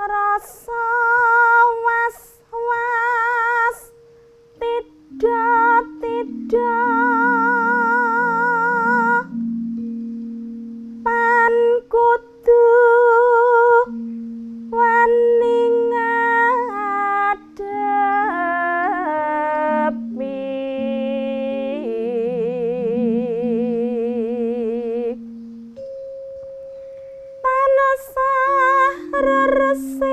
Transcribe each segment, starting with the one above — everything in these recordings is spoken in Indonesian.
rasa was-was tidak pan kudu wani ngadepi tansah resik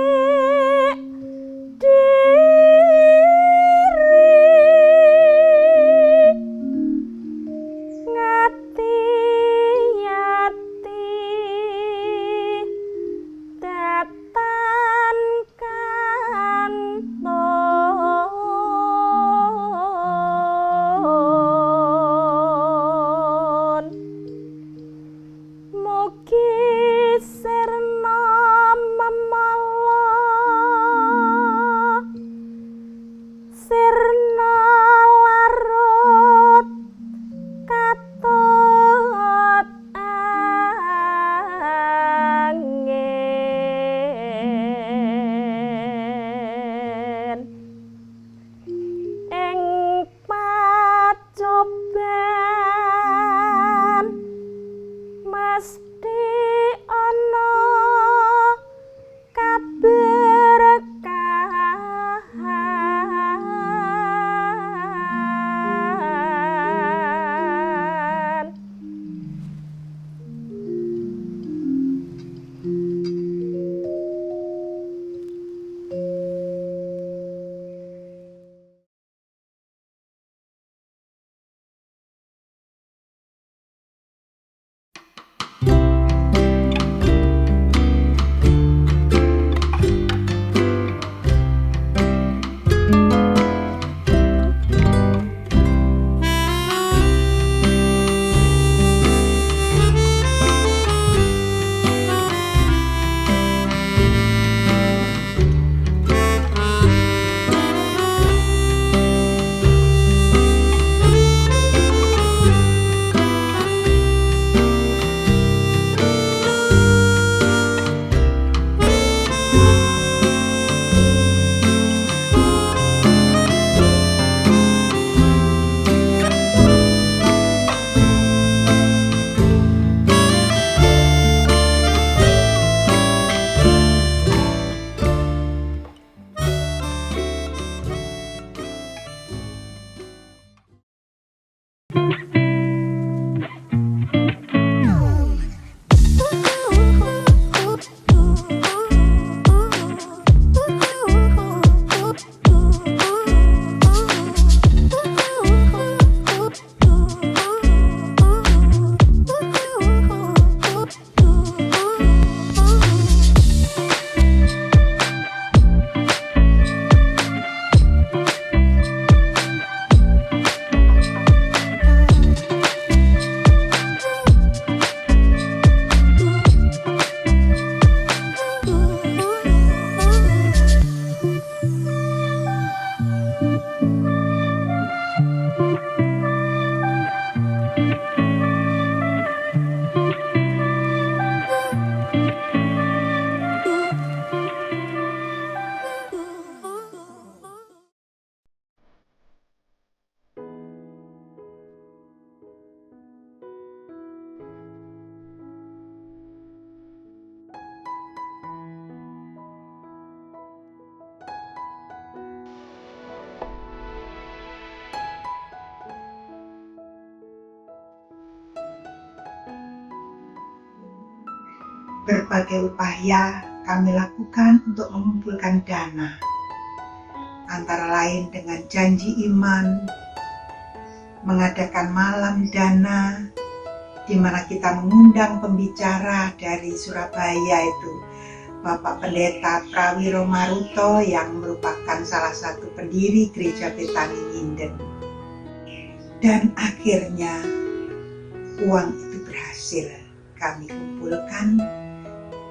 Berbagai upaya kami lakukan untuk mengumpulkan dana, antara lain dengan janji iman, mengadakan malam dana, di mana kita mengundang pembicara dari Surabaya itu, Bapak Pendeta Prawiro Maruto yang merupakan salah satu pendiri Gereja Betani Nginden. Dan akhirnya uang itu berhasil kami kumpulkan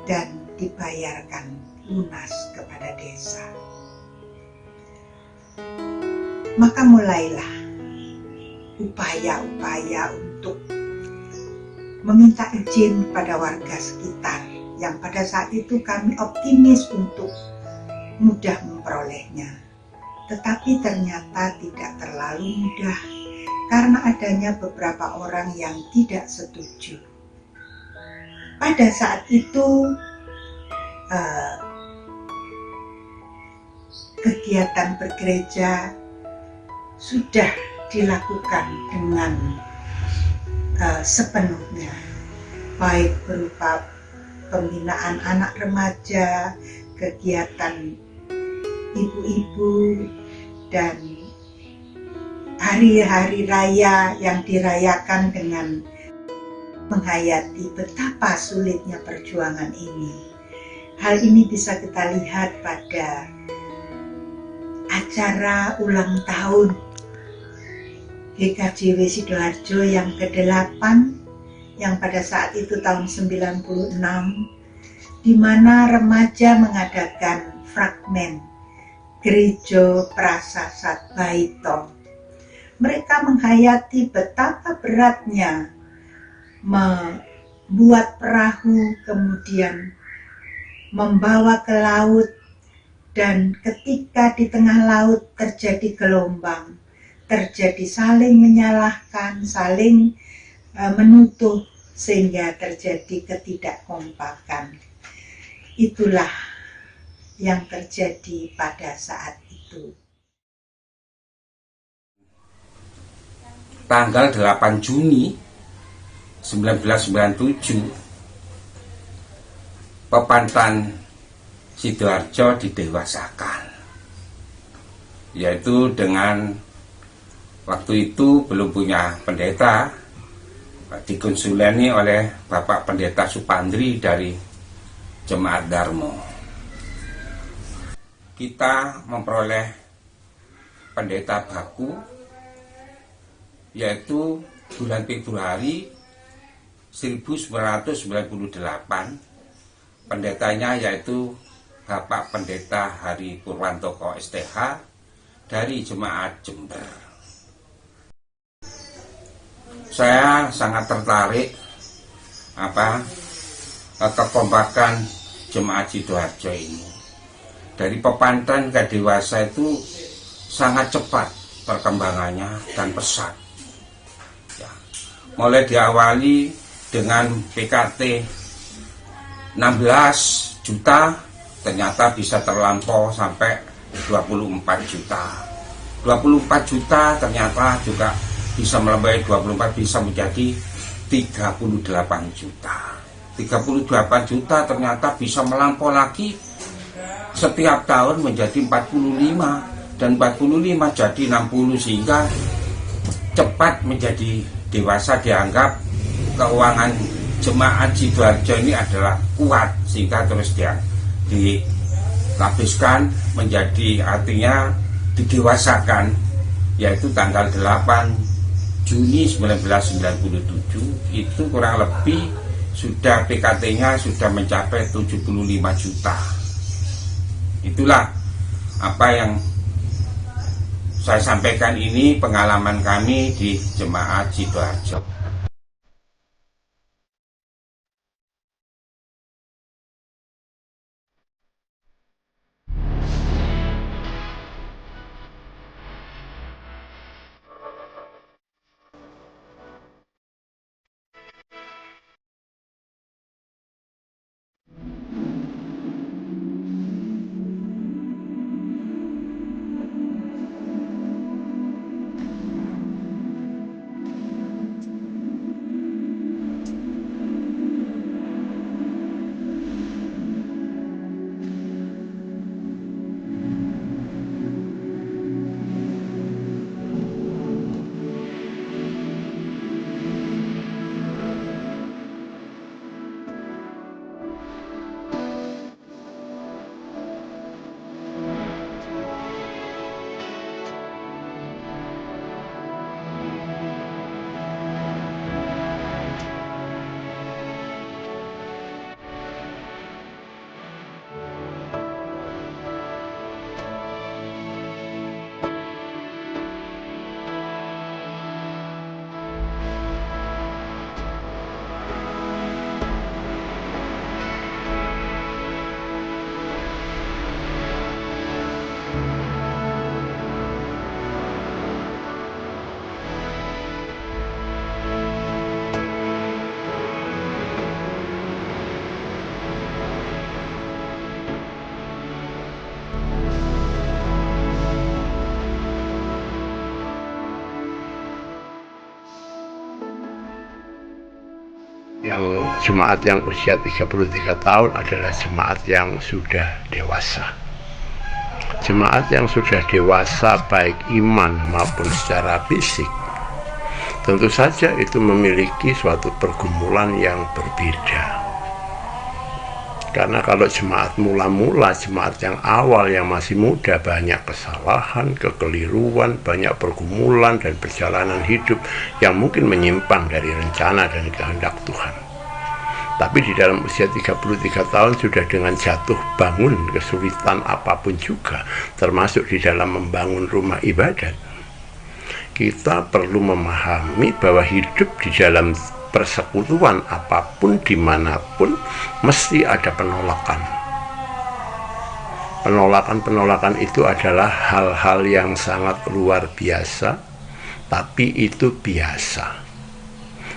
dan dibayarkan lunas kepada desa. Maka mulailah upaya-upaya untuk meminta izin pada warga sekitar yang pada saat itu kami optimis untuk mudah memperolehnya. Tetapi ternyata tidak terlalu mudah karena adanya beberapa orang yang tidak setuju. Pada saat itu kegiatan bergereja sudah dilakukan dengan sepenuhnya, baik berupa pembinaan anak remaja, kegiatan ibu-ibu, dan hari-hari raya yang dirayakan dengan menghayati betapa sulitnya perjuangan ini. Hal ini bisa kita lihat pada acara ulang tahun GKJW Sidoarjo yang ke-8 yang pada saat itu tahun 96, di mana remaja mengadakan fragmen Gereja Prasasat Baito. Mereka menghayati betapa beratnya membuat perahu, kemudian membawa ke laut, dan ketika di tengah laut terjadi gelombang, terjadi saling menyalahkan, saling menuduh, sehingga terjadi ketidakkompakan. Itulah yang terjadi pada saat itu. Tanggal 8 Juni 1997, Pepantan Sidoarjo didewasakan, yaitu dengan waktu itu belum punya pendeta, dikonsuleni oleh Bapak Pendeta Supandri dari Jemaat Darmo. Kita memperoleh pendeta baku, yaitu bulan Februari 1998. Pendetanya yaitu Bapak Pendeta Hari Purwantoko STH dari Jemaat Jember. Saya sangat tertarik kekompakan Jemaat Sidoarjo ini. Dari pepantan ke dewasa itu sangat cepat perkembangannya dan pesat. Ya. Mulai diawali dengan PKT 16 juta, ternyata bisa terlampau sampai 24 juta. 24 juta ternyata juga bisa melampaui 24, bisa menjadi 38 juta. 38 juta ternyata bisa melampau lagi setiap tahun menjadi 45, dan 45 jadi 60, sehingga cepat menjadi dewasa. Dianggap keuangan Jemaat Sidoarjo ini adalah kuat, sehingga terus dia dilapiskan menjadi, artinya didewasakan, yaitu tanggal 8 Juni 1997 itu kurang lebih sudah PKT-nya sudah mencapai 75 juta. Itulah apa yang saya sampaikan, ini pengalaman kami di Jemaat Sidoarjo. Jemaat yang usia 33 tahun adalah jemaat yang sudah dewasa. Jemaat yang sudah dewasa baik iman maupun secara fisik, tentu saja itu memiliki suatu pergumulan yang berbeda. Karena kalau jemaat mula-mula, jemaat yang awal yang masih muda, banyak kesalahan, kekeliruan, banyak pergumulan dan perjalanan hidup yang mungkin menyimpang dari rencana dan kehendak Tuhan. Tapi di dalam usia 33 tahun sudah dengan jatuh bangun kesulitan apapun juga, termasuk di dalam membangun rumah ibadat, kita perlu memahami bahwa hidup di dalam persekutuan apapun dimanapun mesti ada penolakan. Penolakan itu adalah hal-hal yang sangat luar biasa, tapi itu biasa.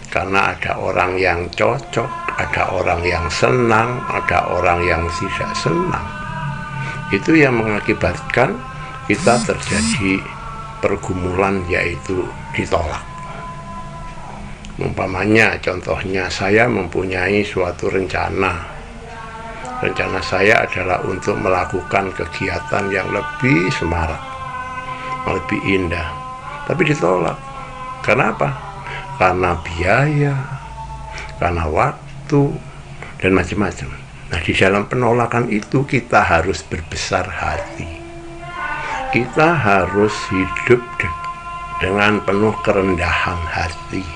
Karena ada orang yang cocok, ada orang yang senang, ada orang yang tidak senang. Itu yang mengakibatkan kita terjadi pergumulan, yaitu ditolak. Umpamanya, contohnya saya mempunyai suatu rencana. Rencana saya adalah untuk melakukan kegiatan yang lebih semarak, lebih indah, tapi ditolak. Kenapa? Karena biaya, karena waktu, dan macam-macam. Nah, di dalam penolakan itu kita harus berbesar hati. Kita harus hidup dengan penuh kerendahan hati.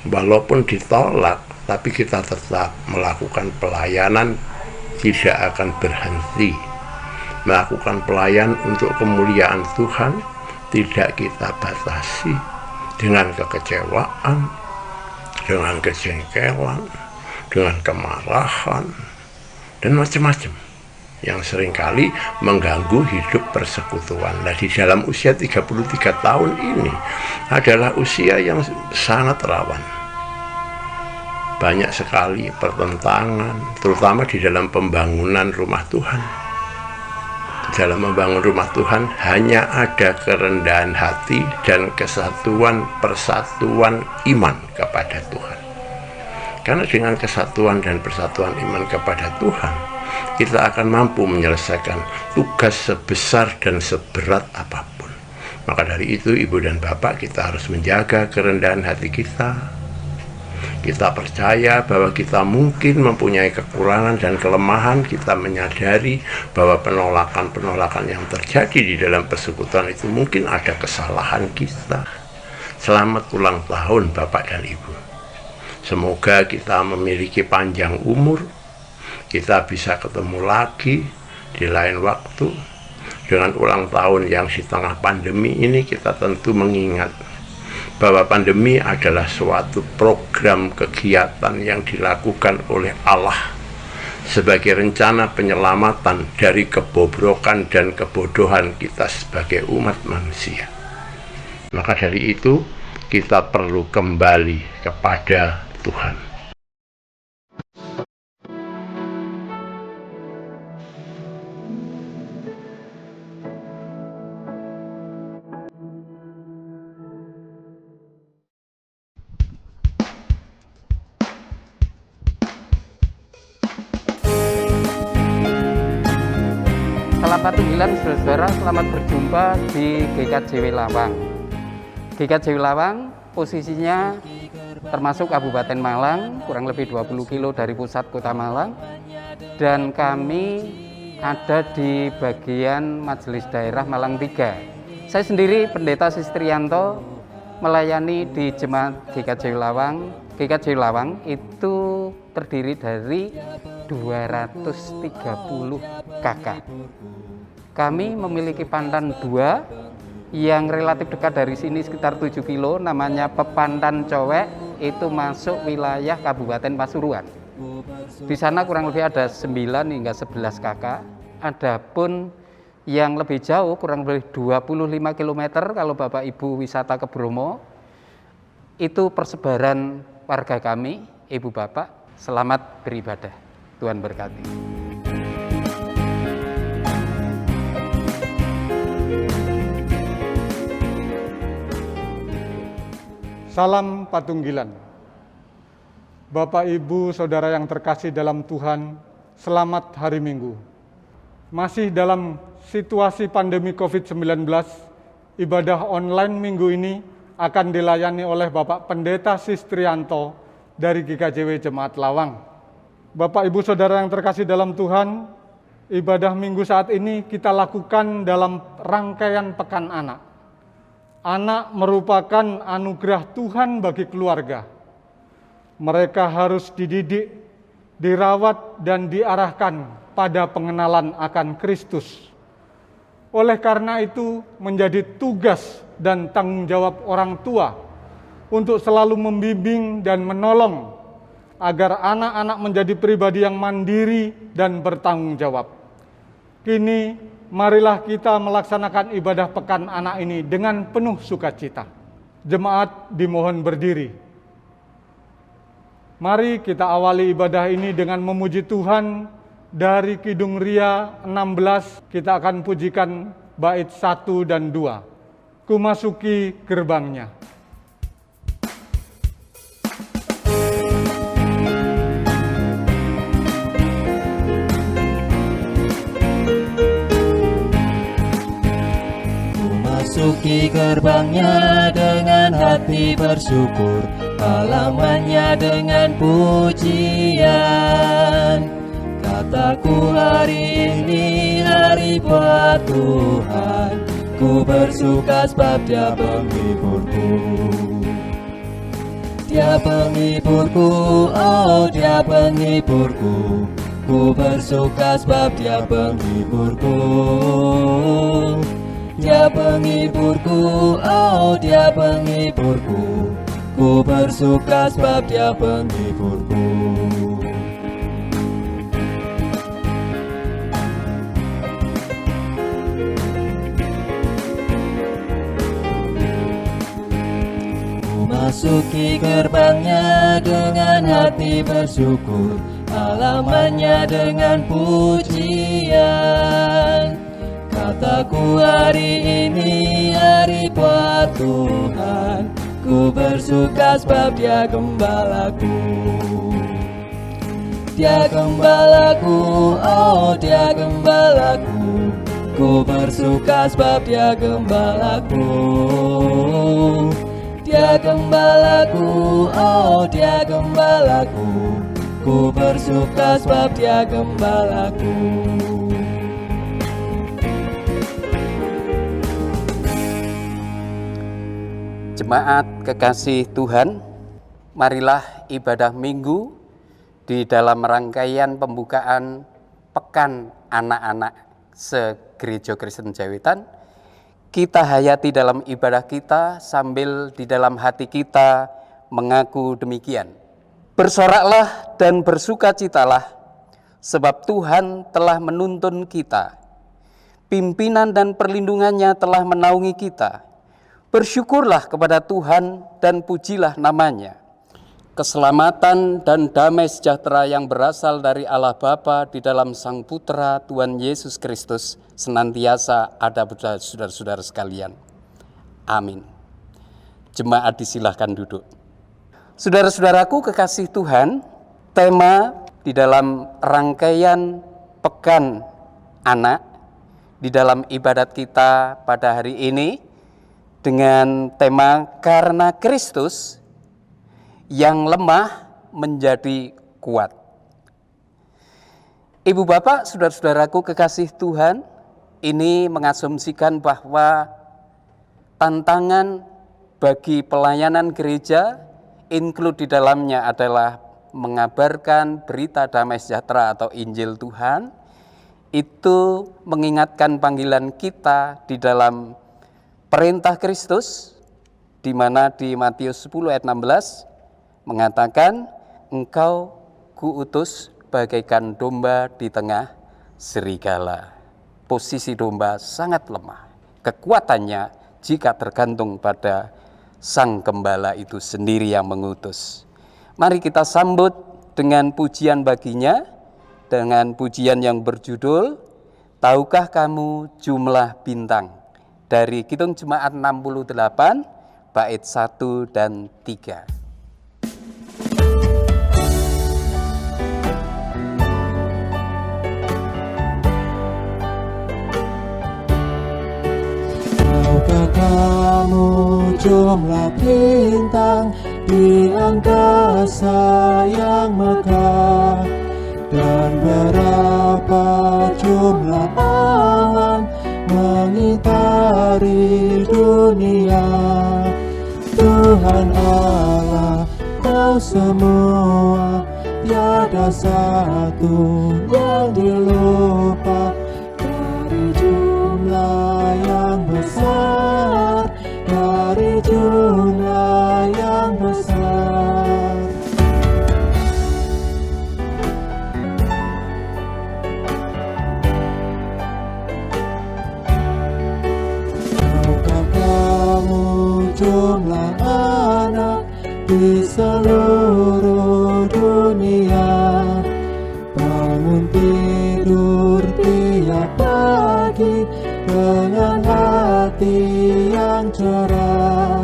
Walaupun ditolak, tapi kita tetap melakukan pelayanan, tidak akan berhenti. Melakukan pelayan untuk kemuliaan Tuhan, tidak kita batasi dengan kekecewaan, dengan kejengkelan, dengan kemarahan, dan macam-macam yang seringkali mengganggu hidup persekutuan. Nah, di dalam usia 33 tahun ini adalah usia yang sangat rawan. Banyak sekali pertentangan, terutama di dalam pembangunan rumah Tuhan. Di dalam membangun rumah Tuhan hanya ada kerendahan hati dan kesatuan persatuan iman kepada Tuhan. Karena dengan kesatuan dan persatuan iman kepada Tuhan, kita akan mampu menyelesaikan tugas sebesar dan seberat apapun. Maka dari itu, Ibu dan Bapak, kita harus menjaga kerendahan hati kita. Kita percaya bahwa kita mungkin mempunyai kekurangan dan kelemahan. Kita menyadari bahwa penolakan-penolakan yang terjadi di dalam persekutuan itu mungkin ada kesalahan kita. Selamat ulang tahun Bapak dan Ibu. Semoga kita memiliki panjang umur, kita bisa ketemu lagi di lain waktu. Dengan ulang tahun yang di tengah pandemi ini, kita tentu mengingat bahwa pandemi adalah suatu program kegiatan yang dilakukan oleh Allah sebagai rencana penyelamatan dari kebobrokan dan kebodohan kita sebagai umat manusia. Maka dari itu, kita perlu kembali kepada Tuhan. Selamat pagi saudara, selamat berjumpa di GKJ Wilawang. GKJ Wilawang posisinya termasuk Kabupaten Malang, kurang lebih 20 kilo dari pusat kota Malang. Dan kami ada di bagian Majelis Daerah Malang 3. Saya sendiri Pendeta Sistrianto melayani di Jemaat GKJ Wilawang. GKJ Wilawang itu terdiri dari 230 kakak. Kami memiliki pandan 2 yang relatif dekat dari sini sekitar 7 kilo, namanya Pepandan Cowek, itu masuk wilayah Kabupaten Pasuruan. Di sana kurang lebih ada 9 hingga 11 kakak. Adapun yang lebih jauh kurang lebih 25 km kalau Bapak Ibu wisata ke Bromo, itu persebaran warga kami, Ibu Bapak. Selamat beribadah. Tuhan berkati. Salam Patunggilan. Bapak, Ibu, Saudara yang terkasih dalam Tuhan, selamat hari Minggu. Masih dalam situasi pandemi COVID-19, ibadah online minggu ini akan dilayani oleh Bapak Pendeta Sistrianto dari GKJW Jemaat Lawang. Bapak, Ibu, Saudara yang terkasih dalam Tuhan, ibadah minggu saat ini kita lakukan dalam rangkaian Pekan Anak. Anak merupakan anugerah Tuhan bagi keluarga. Mereka harus dididik, dirawat, dan diarahkan pada pengenalan akan Kristus. Oleh karena itu, menjadi tugas dan tanggung jawab orang tua untuk selalu membimbing dan menolong agar anak-anak menjadi pribadi yang mandiri dan bertanggung jawab. Kini, marilah kita melaksanakan ibadah Pekan Anak ini dengan penuh sukacita. Jemaat dimohon berdiri. Mari kita awali ibadah ini dengan memuji Tuhan. Dari Kidung Ria 16, kita akan pujikan bait 1 dan 2. Ku masuki gerbangnya. Masuki gerbangnya dengan hati bersyukur, halamannya dengan pujian. Kataku hari ini hari buat Tuhan, ku bersuka sebab Dia penghiburku. Dia penghiburku, oh Dia penghiburku, ku bersuka sebab Dia penghiburku. Dia penghiburku, oh Dia penghiburku, ku bersuka sebab Dia penghiburku. Ku masuki gerbangnya dengan hati bersyukur, halamannya dengan pujian. Kataku hari ini hari buat Tuhan, ku bersuka sebab Dia gembalaku. Dia gembalaku, oh Dia gembalaku, ku bersuka sebab Dia gembalaku. Dia gembalaku, oh Dia gembalaku, ku bersuka sebab Dia gembalaku. Jemaat kekasih Tuhan, marilah ibadah minggu di dalam rangkaian pembukaan Pekan Anak-anak se-Gereja Kristen Jawitan. Kita hayati dalam ibadah kita sambil di dalam hati kita mengaku demikian. Bersoraklah dan bersukacitalah, sebab Tuhan telah menuntun kita. Pimpinan dan perlindungannya telah menaungi kita. Bersyukurlah kepada Tuhan dan pujilah namanya. Keselamatan dan damai sejahtera yang berasal dari Allah Bapa di dalam Sang Putra Tuhan Yesus Kristus senantiasa ada pada saudara-saudara sekalian. Amin. Jemaat disilahkan duduk. Saudara-saudaraku kekasih Tuhan, tema di dalam rangkaian Pekan Anak di dalam ibadat kita pada hari ini dengan tema karena Kristus yang lemah menjadi kuat. Ibu bapak, saudara-saudaraku kekasih Tuhan, ini mengasumsikan bahwa tantangan bagi pelayanan gereja include di dalamnya adalah mengabarkan berita damai sejahtera atau Injil Tuhan. Itu mengingatkan panggilan kita di dalam perintah Kristus, di mana di Matius 10 ayat 16 mengatakan, engkau kuutus bagaikan domba di tengah serigala. Posisi domba sangat lemah. Kekuatannya jika tergantung pada Sang Gembala itu sendiri yang mengutus. Mari kita sambut dengan pujian baginya, dengan pujian yang berjudul, Tahukah kamu jumlah bintang? Dari Kidung Jemaat 68, bait 1 dan 3. jumlah bintang di angkasa yang megah, dan berapa jumlah awan mengitari dunia. Tuhan Allah, Kau semua, tiada satu yang dilupa. Dari jumlah yang besar, dari jumlah yang besar. Tahukah kamu jumlah anak di seluruh dunia? Bangun tidur tiap pagi dengan hati yang cerah.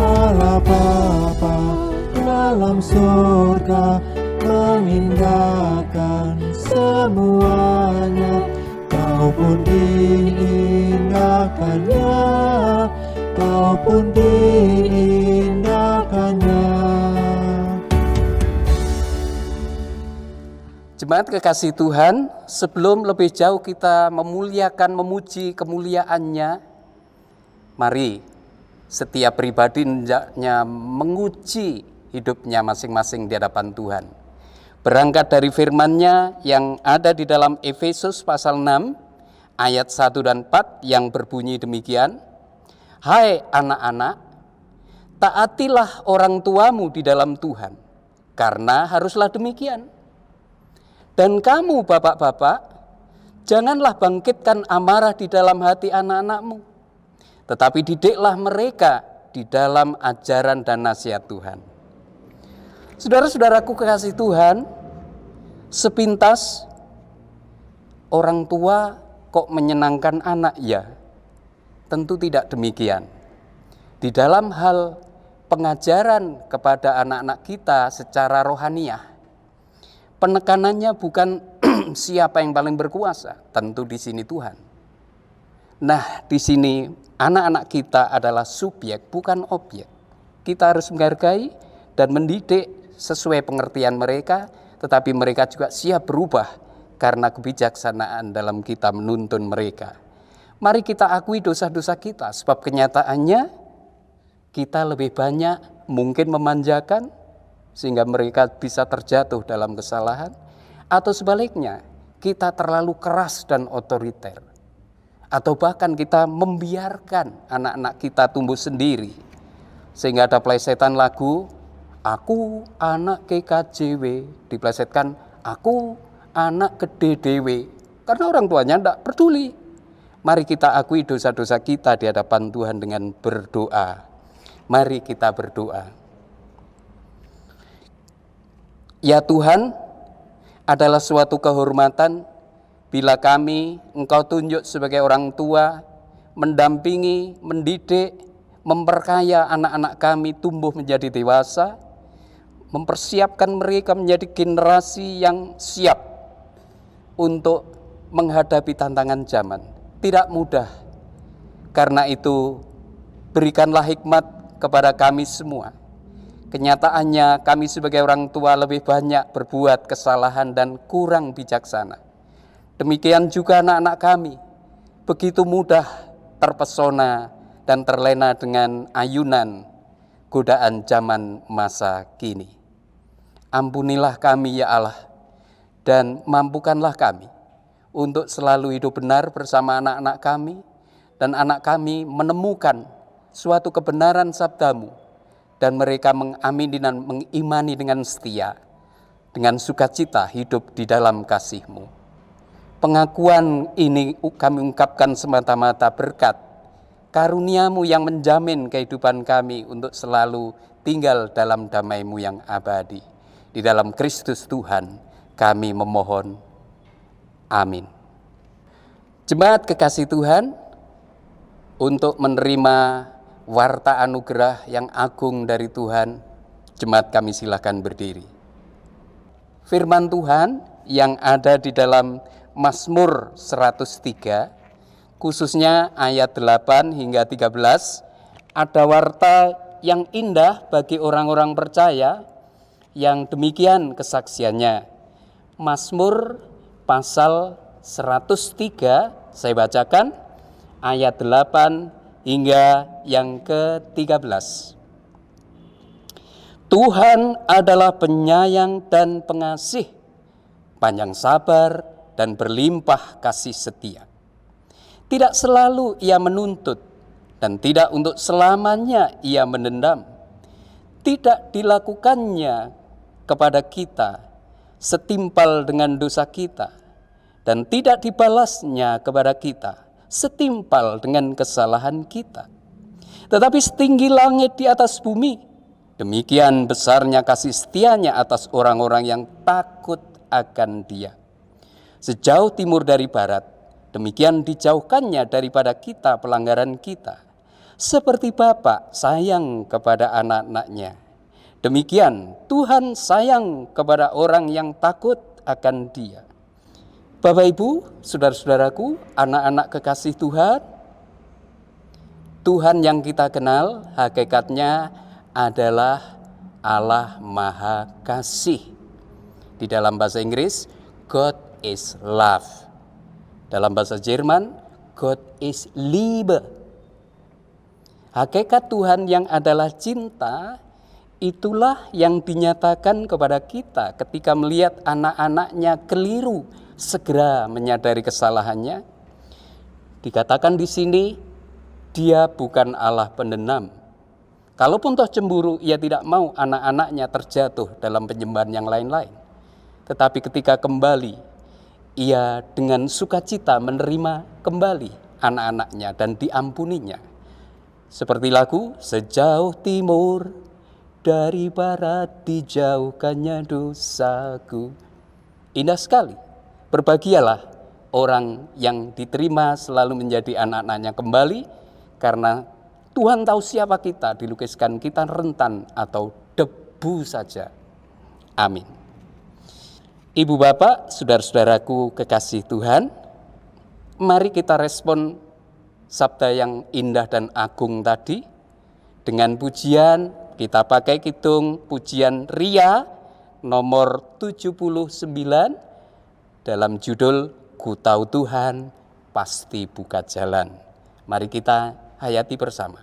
Allah Bapa dalam surga mengindahkan semuanya. Kau pun diindahkannya, Kau pun diindahkannya. Jemaat kekasih Tuhan, sebelum lebih jauh kita memuliakan, memuji kemuliaan-Nya, mari setiap pribadi hendaknya menguji hidupnya masing-masing di hadapan Tuhan. Berangkat dari firman-Nya yang ada di dalam Efesus pasal 6 ayat 1 dan 4 yang berbunyi demikian, "Hai anak-anak, taatilah orang tuamu di dalam Tuhan, karena haruslah demikian. Dan kamu bapak-bapak, janganlah bangkitkan amarah di dalam hati anak-anakmu, tetapi didiklah mereka di dalam ajaran dan nasihat Tuhan." Saudara-saudaraku kekasih Tuhan, sepintas orang tua kok menyenangkan anak ya? Tentu tidak demikian. Di dalam hal pengajaran kepada anak-anak kita secara rohaniah, penekanannya bukan siapa yang paling berkuasa, tentu di sini Tuhan. Nah, di sini anak-anak kita adalah subjek, bukan objek. Kita harus menghargai dan mendidik sesuai pengertian mereka, tetapi mereka juga siap berubah karena kebijaksanaan dalam kita menuntun mereka. Mari kita akui dosa-dosa kita, sebab kenyataannya kita lebih banyak mungkin memanjakan, sehingga mereka bisa terjatuh dalam kesalahan, atau sebaliknya kita terlalu keras dan otoriter, atau bahkan kita membiarkan anak-anak kita tumbuh sendiri, sehingga ada plesetan lagu, "Aku anak KKJW", diplesetkan "Aku anak gede dewe", karena orang tuanya tidak peduli. Mari kita akui dosa-dosa kita di hadapan Tuhan dengan berdoa. Mari kita berdoa. Ya Tuhan, adalah suatu kehormatan bila kami Engkau tunjuk sebagai orang tua, mendampingi, mendidik, memperkaya anak-anak kami tumbuh menjadi dewasa, mempersiapkan mereka menjadi generasi yang siap untuk menghadapi tantangan zaman. Tidak mudah. Karena itu, berikanlah hikmat kepada kami semua. Kenyataannya kami sebagai orang tua lebih banyak berbuat kesalahan dan kurang bijaksana. Demikian juga anak-anak kami, begitu mudah terpesona dan terlena dengan ayunan godaan zaman masa kini. Ampunilah kami ya Allah, dan mampukanlah kami untuk selalu hidup benar bersama anak-anak kami, dan anak kami menemukan suatu kebenaran sabdamu, dan mereka mengamini dan mengimani dengan setia, dengan sukacita hidup di dalam kasih-Mu. Pengakuan ini kami ungkapkan semata-mata berkat karunia-Mu yang menjamin kehidupan kami untuk selalu tinggal dalam damai-Mu yang abadi. Di dalam Kristus Tuhan kami memohon. Amin. Jemaat kekasih Tuhan, untuk menerima warta anugerah yang agung dari Tuhan, jemaat kami silakan berdiri. Firman Tuhan yang ada di dalam Mazmur 103, khususnya ayat 8 hingga 13, ada warta yang indah bagi orang-orang percaya yang demikian kesaksiannya. Mazmur pasal 103, saya bacakan ayat 8 hingga yang ke-13. Tuhan adalah penyayang dan pengasih, panjang sabar dan berlimpah kasih setia. Tidak selalu ia menuntut dan tidak untuk selamanya ia mendendam. Tidak dilakukannya kepada kita setimpal dengan dosa kita, dan tidak dibalasnya kepada kita setimpal dengan kesalahan kita. Tetapi setinggi langit di atas bumi, demikian besarnya kasih setianya atas orang-orang yang takut akan Dia. Sejauh timur dari barat, demikian dijauhkannya daripada kita pelanggaran kita. Seperti Bapa sayang kepada anak-anaknya, demikian Tuhan sayang kepada orang yang takut akan Dia. Bapak Ibu, saudara-saudaraku, anak-anak kekasih Tuhan, Tuhan yang kita kenal hakikatnya adalah Allah Maha Kasih. Di dalam bahasa Inggris, God is love. Dalam bahasa Jerman, God is Liebe. Hakikat Tuhan yang adalah cinta, itulah yang dinyatakan kepada kita ketika melihat anak-anaknya keliru, segera menyadari kesalahannya. Dikatakan di sini, Dia bukan Allah pendendam. Kalaupun toh cemburu, Ia tidak mau anak-anaknya terjatuh dalam penyembahan yang lain-lain. Tetapi ketika kembali, Ia dengan sukacita menerima kembali anak-anaknya dan diampuninya. Seperti lagu, sejauh timur dari barat dijauhkannya dosaku. Indah sekali. Berbahagialah orang yang diterima selalu menjadi anak-anaknya kembali, karena Tuhan tahu siapa kita, dilukiskan kita rentan atau debu saja. Amin. Ibu bapak, saudara-saudaraku kekasih Tuhan, mari kita respon sabda yang indah dan agung tadi dengan pujian. Kita pakai kidung pujian Ria nomor 79 dalam judul Ku Tahu Tuhan Pasti Buka Jalan. Mari kita hayati bersama.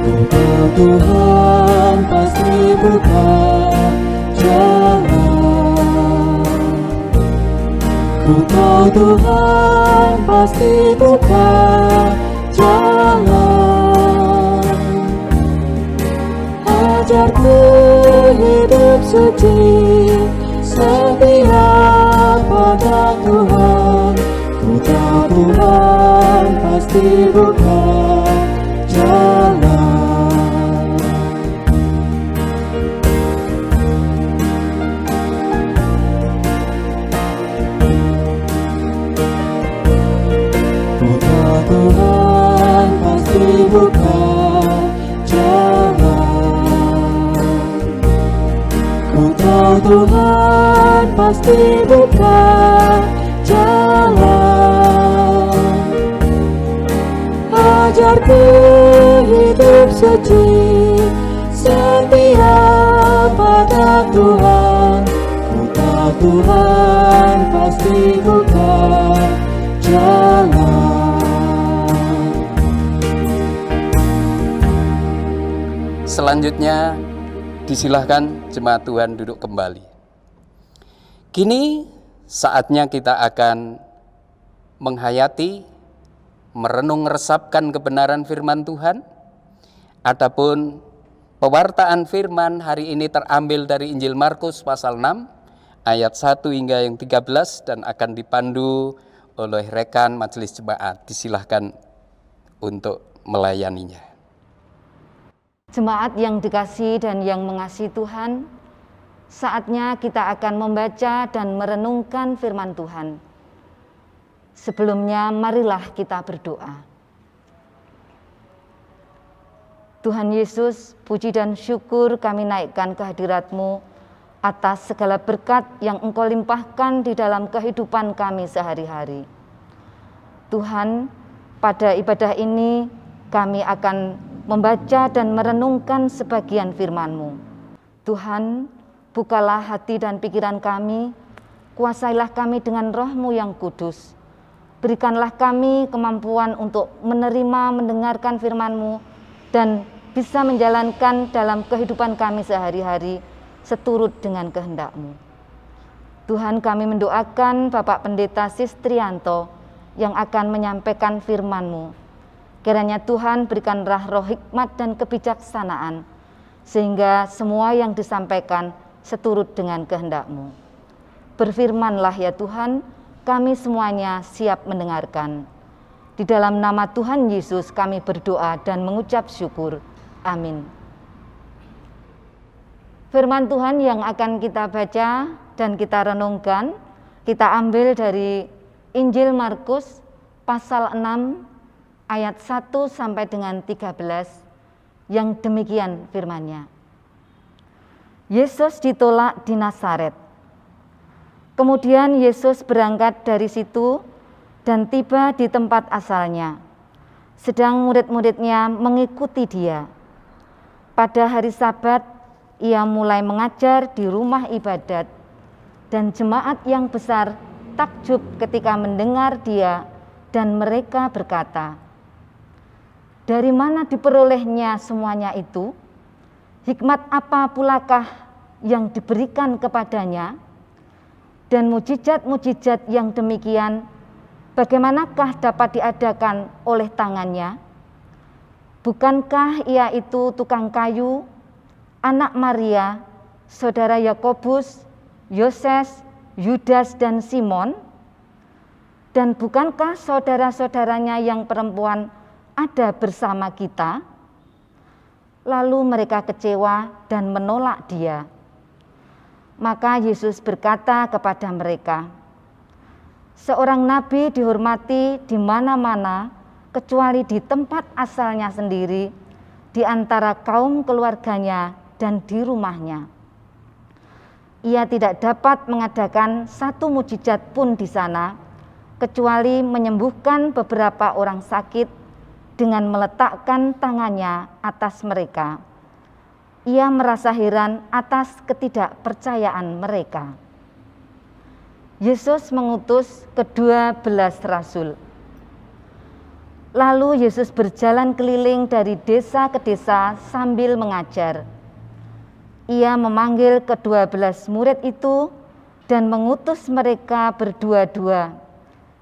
Ku tahu Tuhan pasti buka jalan. Ku tahu Tuhan pasti buka jalan. Ajarku hidup suci, setia pada Tuhan. Ku tahu Tuhan pasti buka jalan. Ku tahu Tuhan pasti buka jalan. Ku tahu Tuhan pasti buka jalan. Ajarku hidup suci, setia pada Tuhan. Ku tahu Tuhan pasti buka jalan. Selanjutnya disilahkan jemaat Tuhan duduk kembali. Kini saatnya kita akan menghayati, merenung meresapkan kebenaran firman Tuhan. Adapun pewartaan firman hari ini terambil dari Injil Markus pasal 6 ayat 1 hingga yang 13 dan akan dipandu oleh rekan majelis jemaat. Disilahkan untuk melayaninya. Jemaat yang dikasihi dan yang mengasihi Tuhan, saatnya kita akan membaca dan merenungkan firman Tuhan. Sebelumnya marilah kita berdoa. Tuhan Yesus, puji dan syukur kami naikkan ke hadirat-Mu atas segala berkat yang Engkau limpahkan di dalam kehidupan kami sehari-hari. Tuhan, pada ibadah ini kami akan membaca dan merenungkan sebagian firman-Mu. Tuhan, bukalah hati dan pikiran kami, kuasailah kami dengan Roh-Mu yang kudus. Berikanlah kami kemampuan untuk menerima, mendengarkan firman-Mu, dan bisa menjalankan dalam kehidupan kami sehari-hari seturut dengan kehendak-Mu. Tuhan, kami mendoakan Bapak Pendeta Sistrianto yang akan menyampaikan firman-Mu. Kiranya Tuhan berikan roh hikmat dan kebijaksanaan, sehingga semua yang disampaikan seturut dengan kehendak-Mu. Berfirmanlah ya Tuhan, kami semuanya siap mendengarkan. Di dalam nama Tuhan Yesus kami berdoa dan mengucap syukur. Amin. Firman Tuhan yang akan kita baca dan kita renungkan, kita ambil dari Injil Markus pasal 6 ayat 1 sampai dengan 13 yang demikian firman-Nya. Yesus ditolak di Nazaret. Kemudian Yesus berangkat dari situ dan tiba di tempat asalnya. Sedang murid-muridnya mengikuti Dia. Pada hari Sabat, Ia mulai mengajar di rumah ibadat, dan jemaat yang besar takjub ketika mendengar Dia, dan mereka berkata, "Dari mana diperolehnya semuanya itu? Hikmat apa pulakah yang diberikan kepadanya? Dan mujizat-mujizat yang demikian, bagaimanakah dapat diadakan oleh tangannya? Bukankah Ia itu tukang kayu, anak Maria, saudara Yakobus, Yoses, Yudas, dan Simon? Dan bukankah saudara-saudaranya yang perempuan ada bersama kita?" Lalu mereka kecewa dan menolak Dia. Maka Yesus berkata kepada mereka, "Seorang nabi dihormati di mana-mana kecuali di tempat asalnya sendiri, di antara kaum keluarganya dan di rumahnya. Ia tidak dapat mengadakan satu mujizat pun di sana, kecuali menyembuhkan beberapa orang sakit dengan meletakkan tangannya atas mereka. Ia merasa heran atas ketidakpercayaan mereka." Yesus mengutus ke-12 rasul. Lalu Yesus berjalan keliling dari desa ke desa sambil mengajar. Ia memanggil ke-12 murid itu dan mengutus mereka berdua-dua.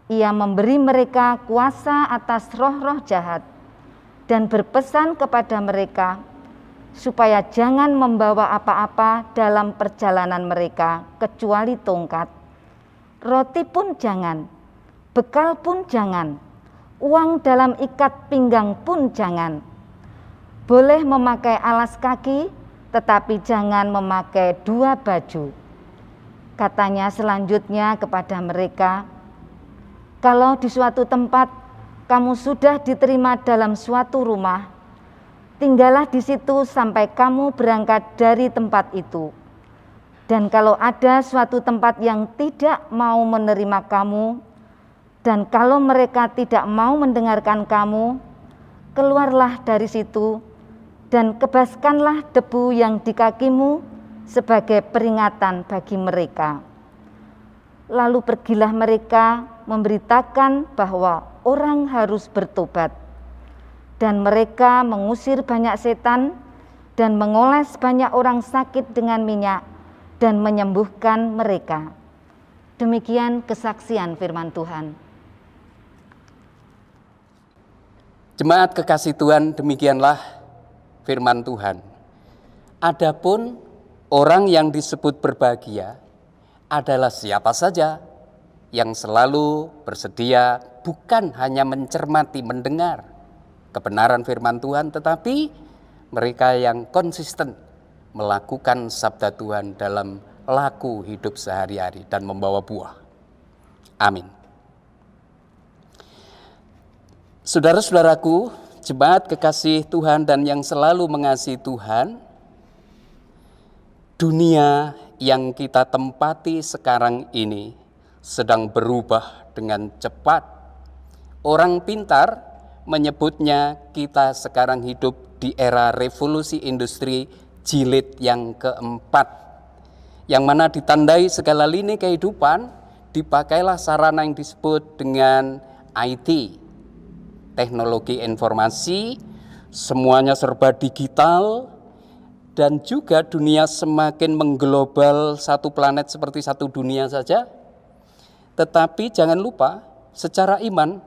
Ia memberi mereka kuasa atas roh-roh jahat dan berpesan kepada mereka supaya jangan membawa apa-apa dalam perjalanan mereka kecuali tongkat. Roti pun jangan, bekal pun jangan, uang dalam ikat pinggang pun jangan. Boleh memakai alas kaki, tetapi jangan memakai 2 baju. Katanya selanjutnya kepada mereka, "Kalau di suatu tempat kamu sudah diterima dalam suatu rumah, tinggallah di situ sampai kamu berangkat dari tempat itu. Dan kalau ada suatu tempat yang tidak mau menerima kamu, dan kalau mereka tidak mau mendengarkan kamu, keluarlah dari situ dan kebaskanlah debu yang di kakimu sebagai peringatan bagi mereka." Lalu pergilah mereka memberitakan bahwa orang harus bertobat. Dan mereka mengusir banyak setan dan mengoles banyak orang sakit dengan minyak dan menyembuhkan mereka. Demikian kesaksian firman Tuhan. Jemaat kekasih Tuhan, demikianlah firman Tuhan. Adapun orang yang disebut berbahagia adalah siapa saja yang selalu bersedia bukan hanya mencermati, mendengar kebenaran firman Tuhan, tetapi mereka yang konsisten melakukan sabda Tuhan dalam laku hidup sehari-hari dan membawa buah. Amin. Saudara-saudaraku, jemaat kekasih Tuhan dan yang selalu mengasihi Tuhan, dunia yang kita tempati sekarang ini sedang berubah dengan cepat. Orang pintar menyebutnya kita sekarang hidup di era revolusi industri jilid yang keempat, yang mana ditandai segala lini kehidupan dipakailah sarana yang disebut dengan IT, teknologi informasi, semuanya serba digital, dan juga dunia semakin mengglobal, satu planet seperti satu dunia saja. Tetapi jangan lupa, secara iman,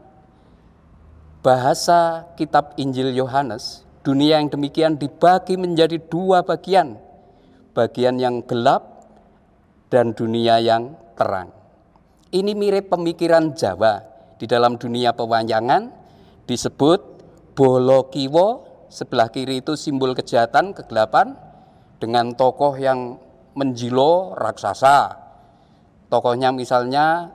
bahasa kitab Injil Yohanes, dunia yang demikian dibagi menjadi dua bagian. Bagian yang gelap dan dunia yang terang. Ini mirip pemikiran Jawa. Di dalam dunia pewayangan disebut bolo kiwo, sebelah kiri itu simbol kejahatan, kegelapan, dengan tokoh yang menjilo raksasa. Tokohnya misalnya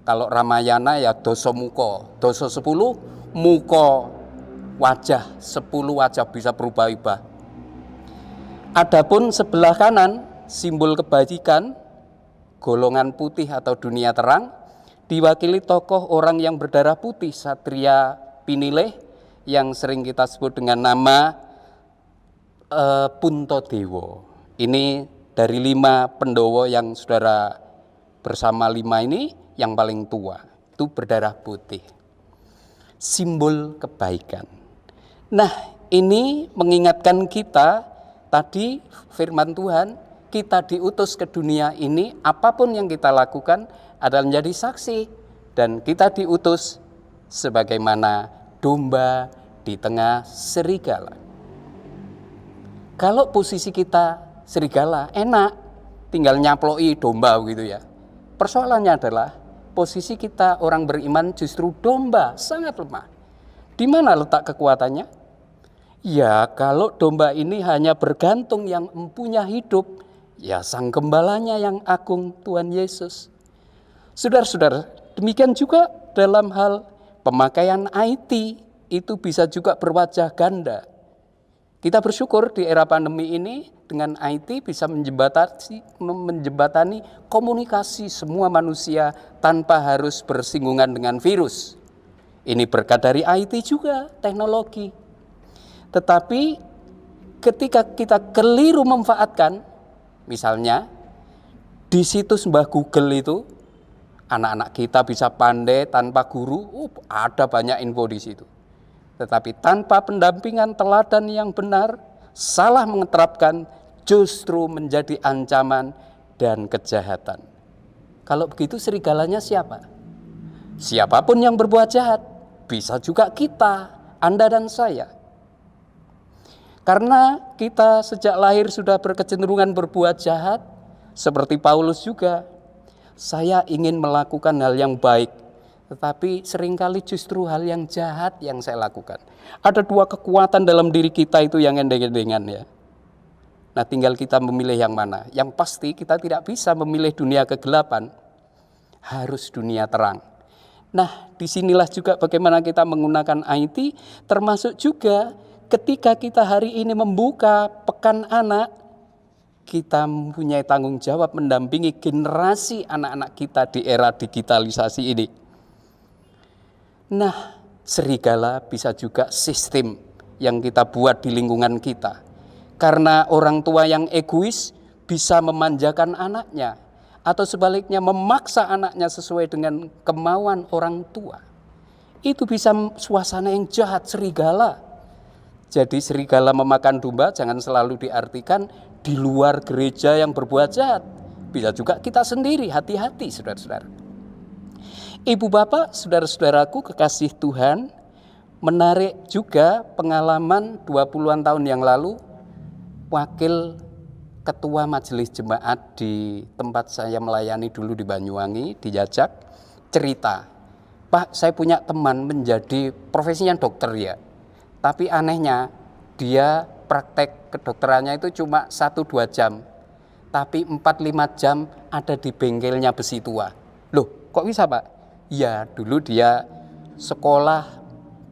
kalau Ramayana ya doso muko, doso 10, muko wajah, 10 wajah bisa berubah-ubah. Adapun sebelah kanan simbol kebajikan, golongan putih atau dunia terang, diwakili tokoh orang yang berdarah putih, Satria Pinilih, yang sering kita sebut dengan nama Puntadewa. Ini dari 5 Pandhawa yang saudara bersama 5 ini yang paling tua, itu berdarah putih. Simbol kebaikan. Nah, ini mengingatkan kita tadi firman Tuhan, kita diutus ke dunia ini, apapun yang kita lakukan adalah menjadi saksi, dan kita diutus sebagaimana domba di tengah serigala. Kalau posisi kita serigala enak, tinggal nyaploi domba begitu ya. Persoalannya adalah posisi kita orang beriman justru domba, sangat lemah. Di mana letak kekuatannya? Ya, kalau domba ini hanya bergantung yang empunya hidup, ya sang gembalanya yang agung, Tuhan Yesus. Saudara-saudara, demikian juga dalam hal pemakaian IT, itu bisa juga berwajah ganda. Kita bersyukur di era pandemi ini dengan IT bisa menjembatani komunikasi semua manusia tanpa harus bersinggungan dengan virus. Ini berkat dari IT juga, teknologi. Tetapi ketika kita keliru memanfaatkan, misalnya di situs Mbah Google itu, anak-anak kita bisa pandai tanpa guru, ada banyak info di situ. Tetapi tanpa pendampingan teladan yang benar, salah mengeterapkan justru menjadi ancaman dan kejahatan. Kalau begitu serigalanya siapa? Siapapun yang berbuat jahat, bisa juga kita, Anda dan saya. Karena kita sejak lahir sudah berkecenderungan berbuat jahat, seperti Paulus juga. Saya ingin melakukan hal yang baik, tetapi seringkali justru hal yang jahat yang saya lakukan. Ada 2 kekuatan dalam diri kita itu yang endeng-endengan ya. Nah, tinggal kita memilih yang mana. Yang pasti kita tidak bisa memilih dunia kegelapan, harus dunia terang. Nah, disinilah juga bagaimana kita menggunakan IT, termasuk juga ketika kita hari ini membuka Pekan Anak, kita mempunyai tanggung jawab mendampingi generasi anak-anak kita di era digitalisasi ini. Nah, serigala bisa juga sistem yang kita buat di lingkungan kita. Karena orang tua yang egois bisa memanjakan anaknya, atau sebaliknya memaksa anaknya sesuai dengan kemauan orang tua. Itu bisa suasana yang jahat, serigala. Jadi serigala memakan domba jangan selalu diartikan di luar gereja yang berbuat jahat. Bisa juga kita sendiri, hati-hati saudara-saudara. Ibu bapak, saudara-saudaraku kekasih Tuhan, menarik juga pengalaman 20-an tahun yang lalu, wakil ketua majelis jemaat di tempat saya melayani dulu di Banyuwangi, di Jajak, cerita, Pak, saya punya teman menjadi profesinya dokter ya, tapi anehnya dia praktek kedokterannya itu cuma 1-2 jam, tapi 4-5 jam ada di bengkelnya besi tua. Loh, kok bisa Pak? Ya, dulu dia sekolah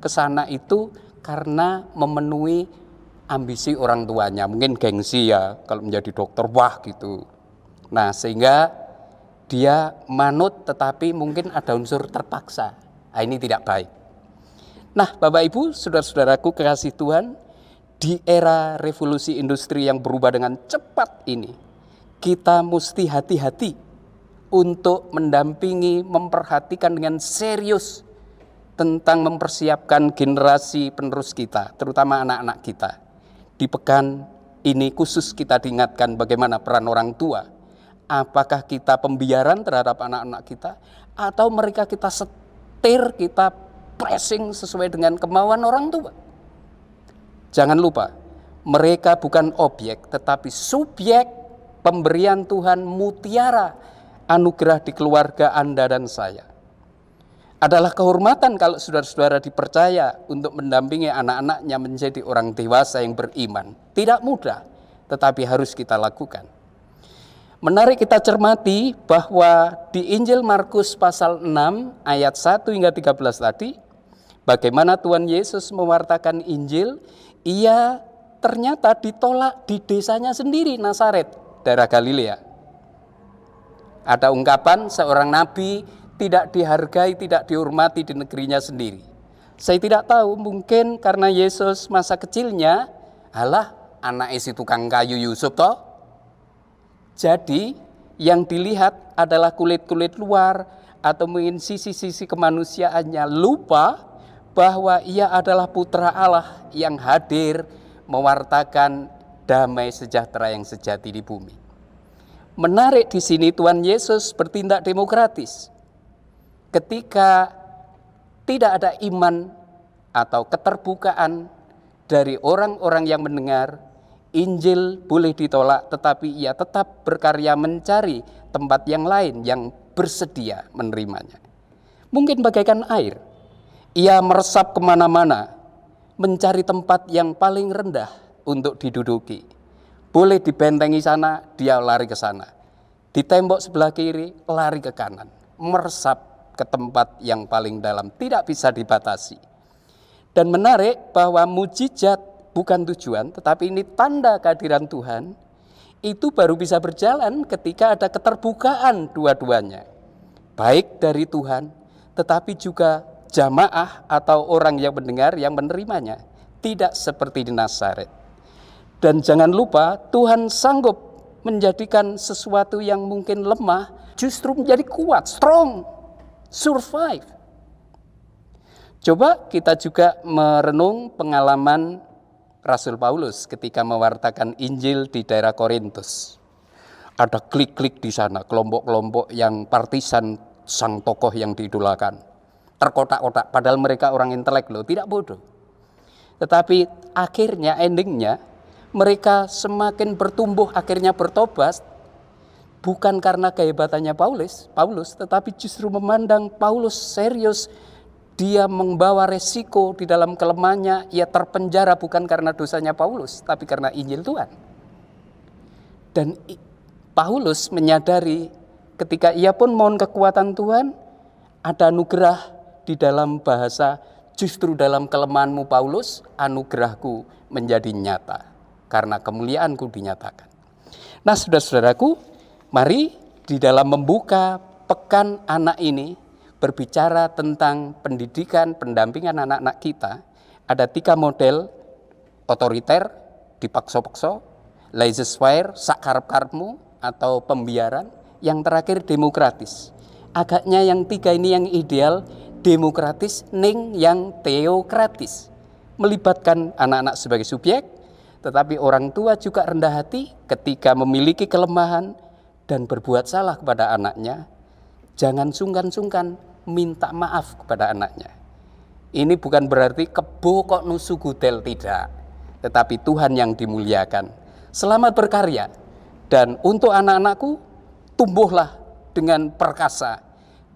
ke sana itu karena memenuhi ambisi orang tuanya, mungkin gengsi ya, kalau menjadi dokter wah gitu. Nah, sehingga dia manut tetapi mungkin ada unsur terpaksa. Nah, ini tidak baik. Nah, Bapak Ibu, saudara-saudaraku kekasih Tuhan, di era revolusi industri yang berubah dengan cepat ini, kita mesti hati-hati untuk mendampingi, memperhatikan dengan serius tentang mempersiapkan generasi penerus kita, terutama anak-anak kita. Di pekan ini khusus kita diingatkan bagaimana peran orang tua. Apakah kita pembiaran terhadap anak-anak kita, atau mereka kita setir, kita pressing sesuai dengan kemauan orang tua. Jangan lupa, mereka bukan objek, tetapi subjek pemberian Tuhan, mutiara anugerah di keluarga Anda dan saya. Adalah kehormatan kalau saudara-saudara dipercaya untuk mendampingi anak-anaknya menjadi orang dewasa yang beriman. Tidak mudah, tetapi harus kita lakukan. Menarik kita cermati bahwa di Injil Markus pasal 6 ayat 1 hingga 13 tadi, bagaimana Tuhan Yesus mewartakan Injil, ia ternyata ditolak di desanya sendiri, Nazaret, daerah Galilea. Ada ungkapan seorang nabi tidak dihargai, tidak dihormati di negerinya sendiri. Saya tidak tahu, mungkin karena Yesus masa kecilnya, alah anak si tukang kayu Yusuf toh. Jadi yang dilihat adalah kulit-kulit luar atau mungkin sisi-sisi kemanusiaannya, lupa bahwa ia adalah putra Allah yang hadir mewartakan damai sejahtera yang sejati di bumi. Menarik di sini Tuhan Yesus bertindak demokratis. Ketika tidak ada iman atau keterbukaan dari orang-orang yang mendengar, Injil boleh ditolak, tetapi ia tetap berkarya mencari tempat yang lain yang bersedia menerimanya. Mungkin bagaikan air, ia meresap kemana-mana, mencari tempat yang paling rendah untuk diduduki. Boleh dibentengi sana, dia lari ke sana. Di tembok sebelah kiri, lari ke kanan. Meresap ke tempat yang paling dalam, tidak bisa dibatasi. Dan menarik bahwa mujizat bukan tujuan, tetapi ini tanda kehadiran Tuhan, itu baru bisa berjalan ketika ada keterbukaan dua-duanya. Baik dari Tuhan, tetapi juga jamaah atau orang yang mendengar, yang menerimanya. Tidak seperti di Nazaret. Dan jangan lupa, Tuhan sanggup menjadikan sesuatu yang mungkin lemah, justru menjadi kuat, strong, survive. Coba kita juga merenung pengalaman Rasul Paulus ketika mewartakan Injil di daerah Korintus. Ada klik-klik di sana, kelompok-kelompok yang partisan sang tokoh yang diidolakan. Terkotak-kotak, padahal mereka orang intelek loh, tidak bodoh. Tetapi akhirnya, endingnya, mereka semakin bertumbuh, akhirnya bertobat, bukan karena kehebatannya Paulus, tetapi justru memandang Paulus serius. Dia membawa resiko di dalam kelemahannya, ia terpenjara bukan karena dosanya Paulus, tapi karena Injil Tuhan. Dan Paulus menyadari ketika ia pun mohon kekuatan Tuhan, ada anugerah di dalam bahasa, justru dalam kelemahanmu Paulus, anugerahku menjadi nyata, karena kemuliaanku dinyatakan. Nah, saudara-saudaraku, mari di dalam membuka pekan anak ini, berbicara tentang pendidikan, pendampingan anak-anak kita, ada 3 model: otoriter, dipaksa-paksa, laissez-faire, sakarep-karepmu, atau pembiaran, yang terakhir demokratis. Agaknya yang 3 ini yang ideal, demokratis, ning yang teokratis, melibatkan anak-anak sebagai subjek, tetapi orang tua juga rendah hati ketika memiliki kelemahan dan berbuat salah kepada anaknya. Jangan sungkan-sungkan minta maaf kepada anaknya. Ini bukan berarti kebo kok nusu gudel, tidak. Tetapi Tuhan yang dimuliakan. Selamat berkarya. Dan untuk anak-anakku, tumbuhlah dengan perkasa.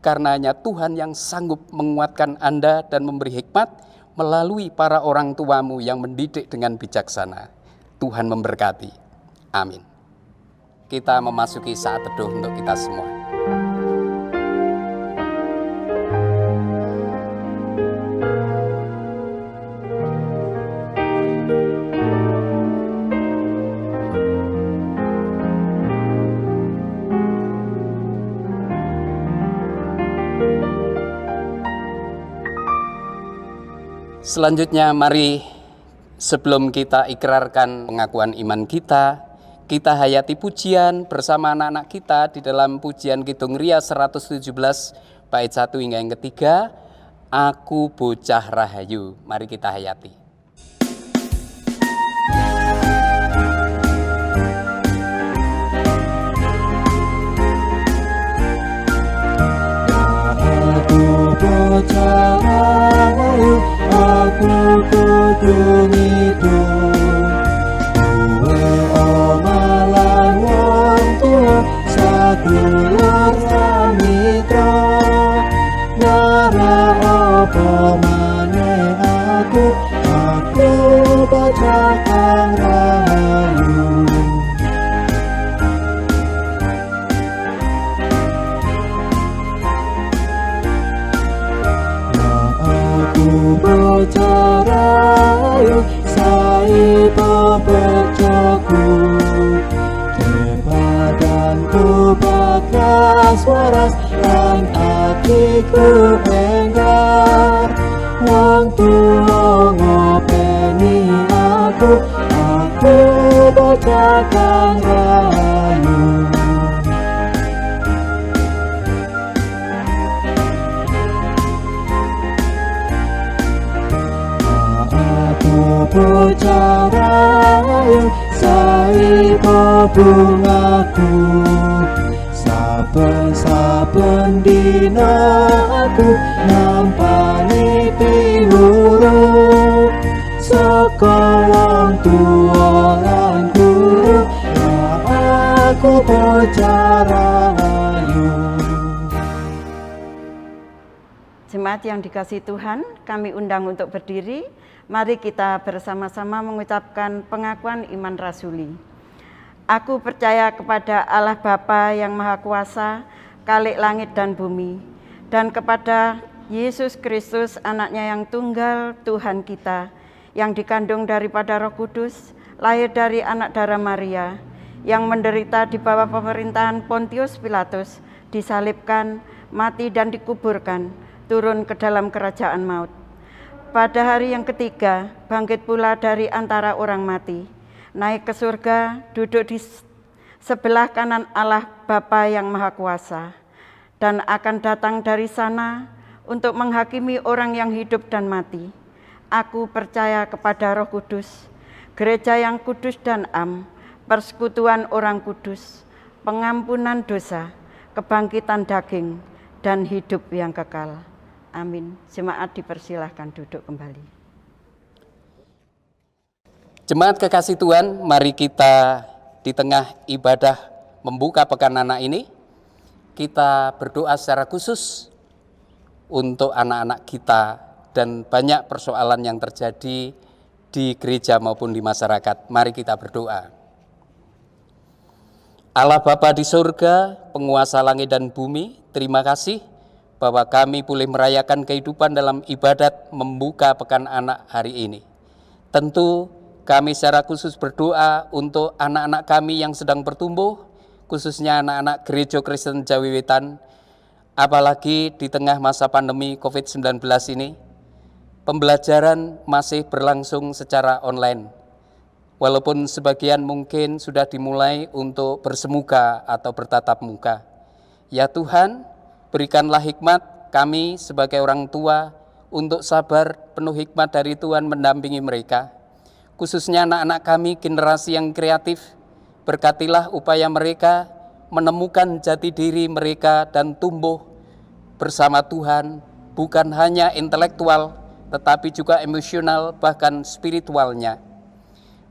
Karenanya Tuhan yang sanggup menguatkan Anda dan memberi hikmat melalui para orang tuamu yang mendidik dengan bijaksana. Tuhan memberkati. Amin. Kita memasuki saat teduh untuk kita semua. Selanjutnya mari sebelum kita ikrarkan pengakuan iman kita hayati pujian bersama anak-anak kita di dalam pujian Kidung Ria 117 bait 1 hingga yang ketiga, Aku Bocah Rahayu. Mari kita hayati. Aku bocah rahayu, aku kudu ngidul. Duwe omalan wong tuwa, sadulur samitra. Nara apa maneh aku bocah kang rahayu. Aku bocah rahayu, saipo bojoku. Badanku bagas waras, lan atiku enggar. Wong tuwa ngopeni aku bocah kang rahayu. Bocah rahayu, saipo bungaku. Saben-saben dina aku nampani piwuruh saka wong tuwa lan guru. Aku bocah rahayu. Jemaat yang dikasihi Tuhan, kami undang untuk berdiri. Mari kita bersama-sama mengucapkan pengakuan iman rasuli. Aku percaya kepada Allah Bapa yang Maha Kuasa, Khalik langit dan bumi, dan kepada Yesus Kristus, anaknya yang tunggal Tuhan kita, yang dikandung daripada Roh Kudus, lahir dari anak darah Maria, yang menderita di bawah pemerintahan Pontius Pilatus, disalibkan, mati dan dikuburkan, turun ke dalam kerajaan maut. Pada hari yang ketiga, bangkit pula dari antara orang mati, naik ke surga, duduk di sebelah kanan Allah Bapa yang Maha Kuasa, dan akan datang dari sana untuk menghakimi orang yang hidup dan mati. Aku percaya kepada Roh Kudus, gereja yang kudus dan am, persekutuan orang kudus, pengampunan dosa, kebangkitan daging, dan hidup yang kekal. Amin. Jemaat dipersilahkan duduk kembali. Jemaat kekasih Tuhan, mari kita di tengah ibadah membuka pekan anak ini, kita berdoa secara khusus untuk anak-anak kita dan banyak persoalan yang terjadi di gereja maupun di masyarakat. Mari kita berdoa. Allah Bapa di surga, penguasa langit dan bumi, terima kasih bahwa kami boleh merayakan kehidupan dalam ibadat membuka pekan anak hari ini. Tentu kami secara khusus berdoa untuk anak-anak kami yang sedang bertumbuh, khususnya anak-anak Gereja Kristen Jawi Wetan, apalagi di tengah masa pandemi COVID-19 ini, pembelajaran masih berlangsung secara online. Walaupun sebagian mungkin sudah dimulai untuk bersemuka atau bertatap muka. Ya Tuhan, berikanlah hikmat kami sebagai orang tua untuk sabar, penuh hikmat dari Tuhan mendampingi mereka. Khususnya anak-anak kami generasi yang kreatif, berkatilah upaya mereka menemukan jati diri mereka dan tumbuh bersama Tuhan, bukan hanya intelektual tetapi juga emosional bahkan spiritualnya.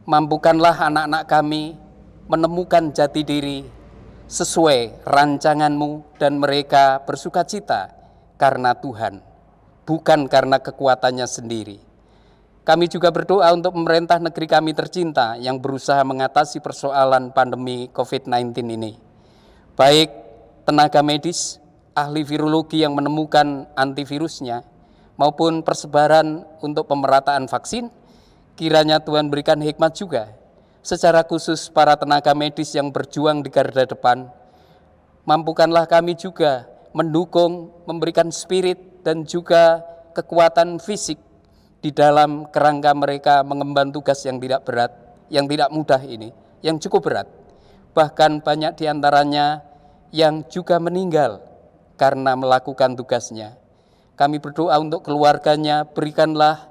Mampukanlah anak-anak kami menemukan jati diri sesuai rancangan-Mu dan mereka bersukacita karena Tuhan, bukan karena kekuatannya sendiri. Kami juga berdoa untuk pemerintah negeri kami tercinta yang berusaha mengatasi persoalan pandemi COVID-19 ini. Baik tenaga medis, ahli virologi yang menemukan antivirusnya, maupun persebaran untuk pemerataan vaksin, kiranya Tuhan berikan hikmat juga. Secara khusus para tenaga medis yang berjuang di garda depan, mampukanlah kami juga mendukung, memberikan spirit dan juga kekuatan fisik di dalam kerangka mereka mengemban tugas yang tidak berat, yang tidak mudah ini, yang cukup berat. Bahkan banyak di antaranya yang juga meninggal karena melakukan tugasnya. Kami berdoa untuk keluarganya, berikanlah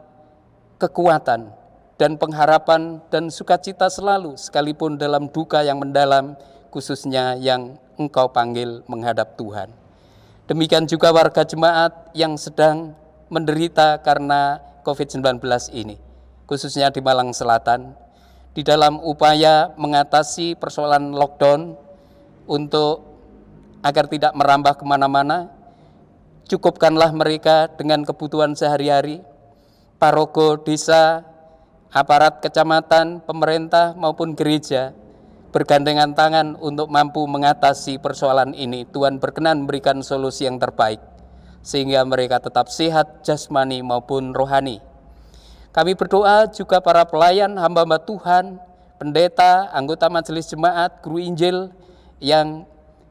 kekuatan dan pengharapan dan sukacita selalu, sekalipun dalam duka yang mendalam, khususnya yang Engkau panggil menghadap Tuhan. Demikian juga warga jemaat yang sedang menderita karena COVID-19 ini, khususnya di Malang Selatan, di dalam upaya mengatasi persoalan lockdown untuk agar tidak merambah kemana-mana, cukupkanlah mereka dengan kebutuhan sehari-hari. Parogo desa, aparat kecamatan, pemerintah maupun gereja bergandengan tangan untuk mampu mengatasi persoalan ini. Tuhan berkenan memberikan solusi yang terbaik sehingga mereka tetap sehat jasmani maupun rohani. Kami berdoa juga para pelayan, hamba-hamba Tuhan, pendeta, anggota majelis jemaat, guru Injil yang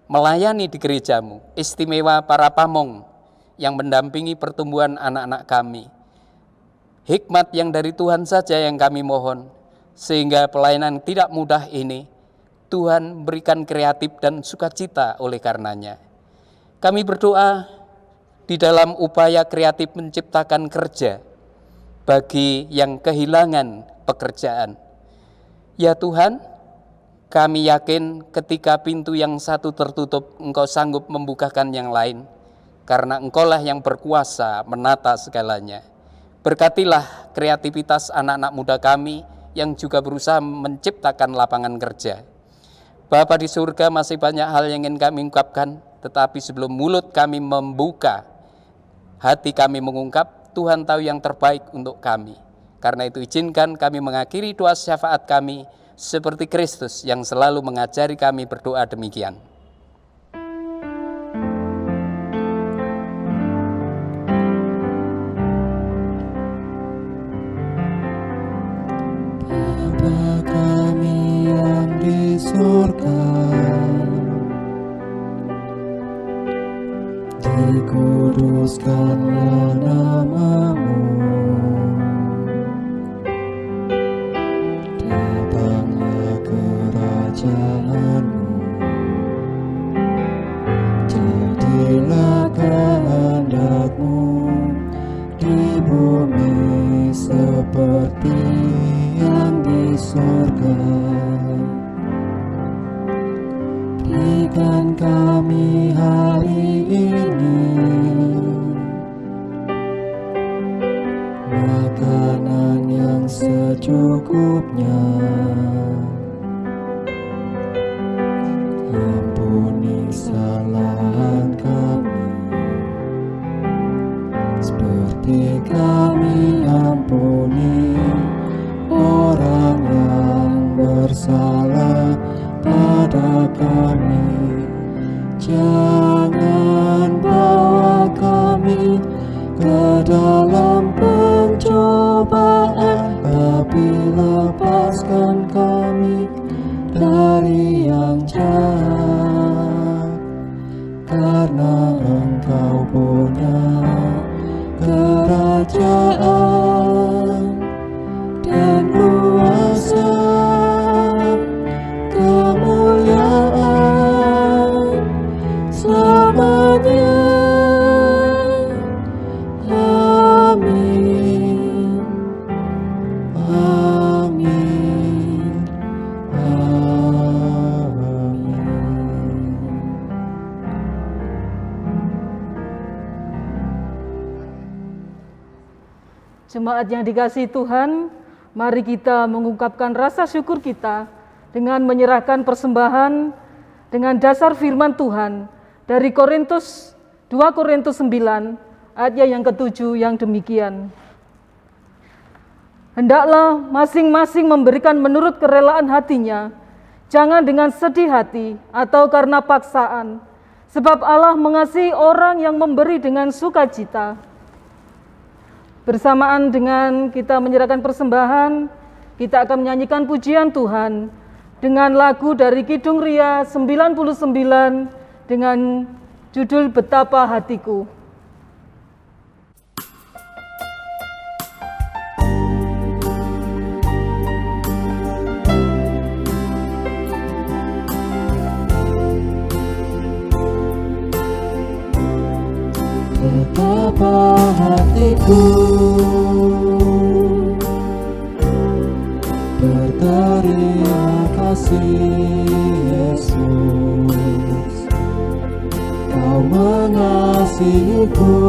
melayani di gerejamu, istimewa para pamong yang mendampingi pertumbuhan anak-anak kami. Hikmat yang dari Tuhan saja yang kami mohon, sehingga pelayanan tidak mudah ini Tuhan berikan kreatif dan sukacita oleh karenanya. Kami berdoa di dalam upaya kreatif menciptakan kerja bagi yang kehilangan pekerjaan. Ya Tuhan, kami yakin ketika pintu yang satu tertutup, Engkau sanggup membukakan yang lain, karena Engkaulah yang berkuasa menata segalanya. Berkatilah kreativitas anak-anak muda kami yang juga berusaha menciptakan lapangan kerja. Bapa di surga, masih banyak hal yang ingin kami ungkapkan, tetapi sebelum mulut kami membuka, hati kami mengungkap, Tuhan tahu yang terbaik untuk kami. Karena itu izinkan kami mengakhiri doa syafaat kami seperti Kristus yang selalu mengajari kami berdoa demikian. Bapa kami yang di surga, dikuduskanlah nama-Mu, datanglah kerajaan-Mu, jadilah kehendak-Mu di bumi seperti yang di surga. Berikan kami hari ini makanan yang secukupnya. Ampuni kesalahan kami seperti kami ampuni orang yang bersalah pada kami. Jangan bawa kami ke dalam pencobaan, tapi lepaskan kami dari yang jahat. Karena Engkau punya kerajaan dan kuasa, kemuliaan selamanya. Amin. Amin. Amin. Jemaat yang dikasihi Tuhan, mari kita mengungkapkan rasa syukur kita dengan menyerahkan persembahan dengan dasar firman Tuhan dari 2 Korintus 9 ayat yang ke-7 yang demikian. Hendaklah masing-masing memberikan menurut kerelaan hatinya, jangan dengan sedih hati atau karena paksaan, sebab Allah mengasihi orang yang memberi dengan sukacita. Bersamaan dengan kita menyerahkan persembahan, kita akan menyanyikan pujian Tuhan dengan lagu dari Kidung Ria 99 dengan judul Betapa Hatiku. Terima kasih Yesus, Kau mengasihiku,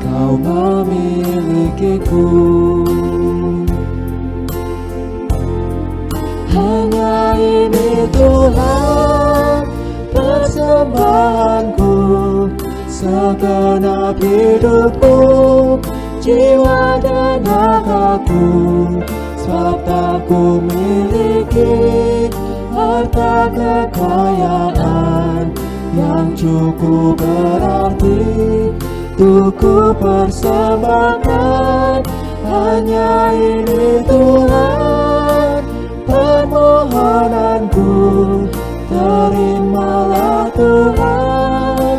Kau memilikiku. Hanya ini Tuhan persembahanku, segenap hidupku, jiwa dan ragaku, sebab tak ku miliki harta kekayaan yang cukup berarti untuk ku persembahkan. Hanya ini Tuhan permohonanku, terimalah Tuhan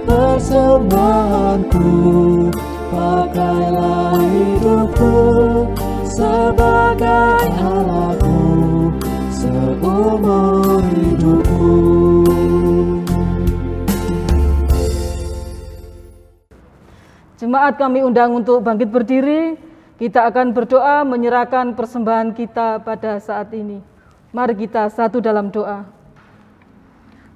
persembahanku. Pakailah hidupku sebagai Allahku seumur hidupku. Jemaat kami undang untuk bangkit berdiri. Kita akan berdoa menyerahkan persembahan kita pada saat ini. Mari kita satu dalam doa.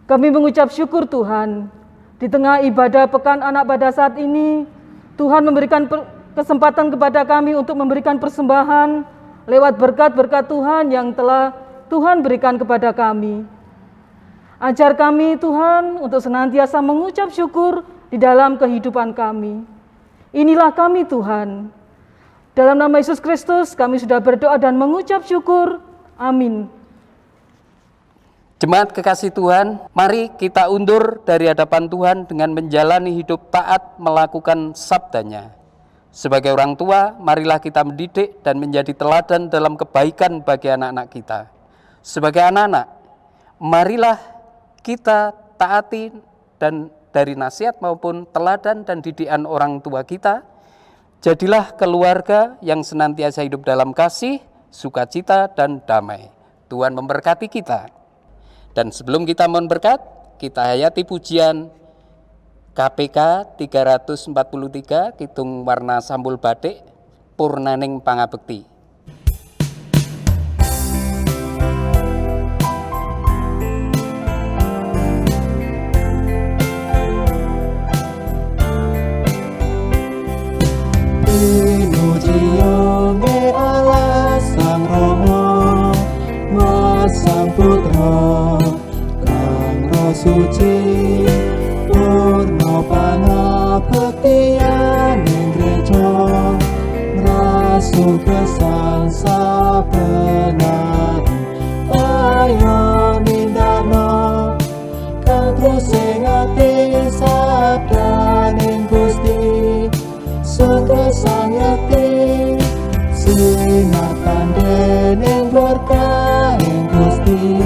Kami mengucap syukur Tuhan, di tengah ibadah Pekan Anak pada saat ini, Tuhan memberikan kesempatan kepada kami untuk memberikan persembahan lewat berkat-berkat Tuhan yang telah Tuhan berikan kepada kami. Ajar kami Tuhan untuk senantiasa mengucap syukur di dalam kehidupan kami. Inilah kami Tuhan. Dalam nama Yesus Kristus kami sudah berdoa dan mengucap syukur. Amin. Jemaat kekasih Tuhan, mari kita undur dari hadapan Tuhan dengan menjalani hidup taat melakukan sabdanya. Sebagai orang tua, marilah kita mendidik dan menjadi teladan dalam kebaikan bagi anak-anak kita. Sebagai anak-anak, marilah kita taati dan dari nasihat maupun teladan dan didikan orang tua kita. Jadilah keluarga yang senantiasa hidup dalam kasih, sukacita, dan damai. Tuhan memberkati kita. Dan sebelum kita mohon berkat, kita hayati pujian KPK 343, Kidung Warna Sambul Batik, Purnaning Pangabekti. Pinujiyonge Allah Sang Rama wa Sang Putra Kang Roh Suci, purna pangabektian ing Gereja rasul gesang sabenari. Ayo nindakno kang terus ing ati sabdaning Gusti, sang yati singatan dening berkah ing Gusti,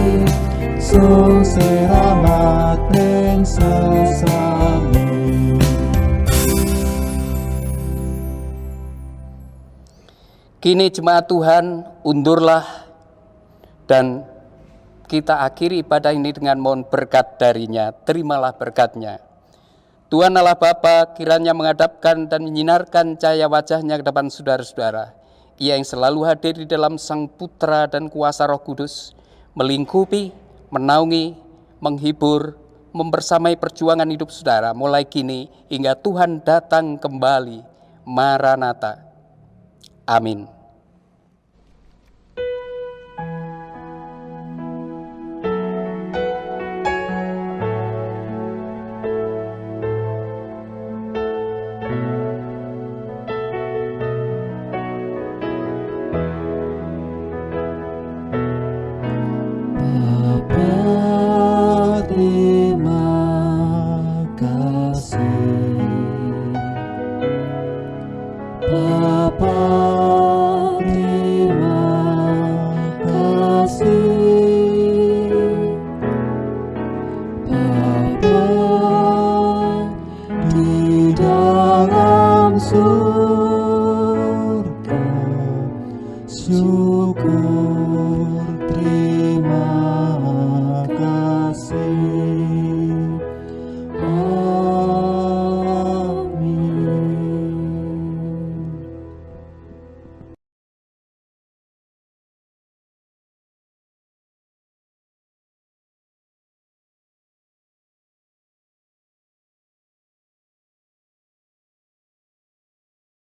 sung siramat ning sesami. Kini jemaat Tuhan, undurlah dan kita akhiri ibadah ini dengan mohon berkat darinya. Terimalah berkatnya. Tuhan Allah Bapa kiranya menghadapkan dan menyinarkan cahaya wajahnya ke depan saudara-saudara. Ia yang selalu hadir di dalam Sang Putra dan kuasa Roh Kudus, melingkupi, menaungi, menghibur, membersamai perjuangan hidup saudara mulai kini hingga Tuhan datang kembali. Maranatha. Amin. Surga